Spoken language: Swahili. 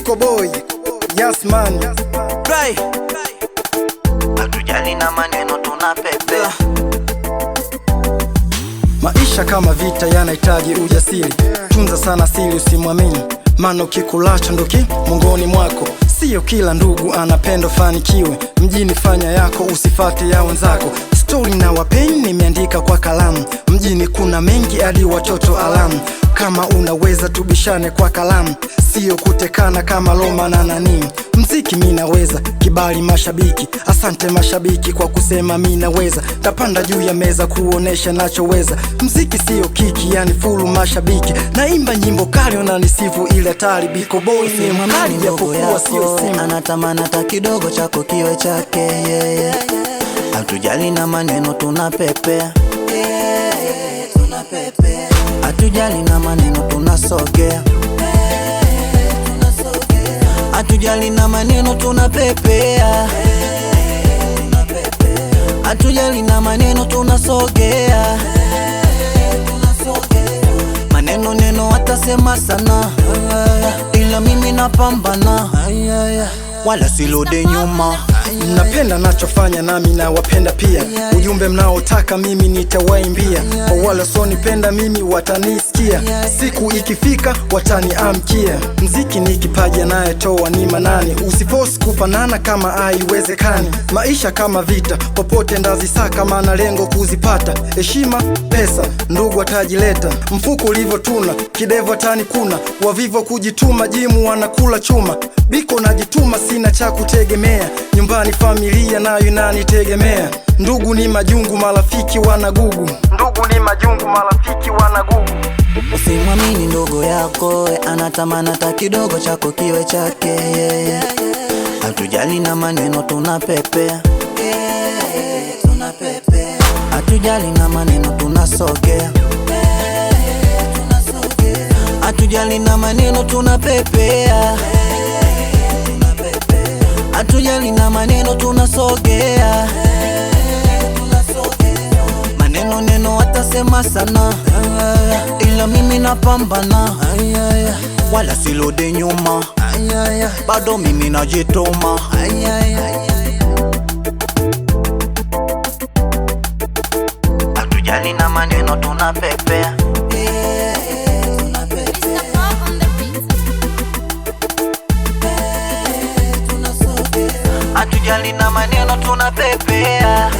Biko Boy, yes man. Cry. Hatujali na maneno tunapepea. Maisha kama vita yanahitaji ujasiri. Tunza sana siri usimwamini, maana ukikulacho ndo mongoni mwako. Sio kila ndugu anapenda fanikiwe. Mjini fanya yako usifate ya wenzako. Story na wapeni nimeandika kwa kalamu. Mjini kuna mengi hadi watoto alamu. Kama unaweza tubishane kwa kalamu, sio kutekana kama Roma na nani. Mziki minaweza, kibali mashabiki. Asante mashabiki kwa kusema minaweza. Tapanda juu ya meza kuonesha nachoweza. Mziki sio kiki, yani fulu mashabiki. Naimba nyimbo kali unanisifu ile tali. Biko Boy ni mwanali japokuwa sio simu. Anatamana hata kidogo chako kiwe chake, yeah. Hatujali na maneno tunapepea, hatujali na maneno tunasogea, hatujali na maneno tunapepea, hatujali na maneno tunasogea. Maneno neno watasema sana, ila mimi napambana, wala silode nyuma. Napenda nachofanya nami na wapenda pia. Ujumbe mnaotaka mimi nitawaimbia. Kwa wale sonipenda mimi watanisikia. Siku ikifika wataniamkia. Mziki ni kipaji anayetoa ni manani. Usiforce kufanana kama haiwezekani. Maisha kama vita, popote ndazisaka maana lengo kuzipata. Heshima, pesa, ndugu atajileta. Mfuko ulivyotuna, kidevo atanikuna. Wavivo kujituma, jimu wanakula chuma. Biko najituma, sina cha kutegemea. Nyumbani familia nayo inanitegemea. Ndugu ni majungu, marafiki wanagugu. Ndugu ni majungu, marafiki wanagugu. Usimwamini ndogo yako, anatamana hata kidogo chako kiwe chake, yeah. Hatujali na maneno tunapepea, hatujali na maneno tunasogea, hatujali na maneno tunapepea, hatujali na maneno tunasogea. Maneno neno watasema sana, ila mimi napambana, wala silode nyuma, bado mimi najituma. Hatujali na maneno tunapepea, hatujali na maneno tunapepea.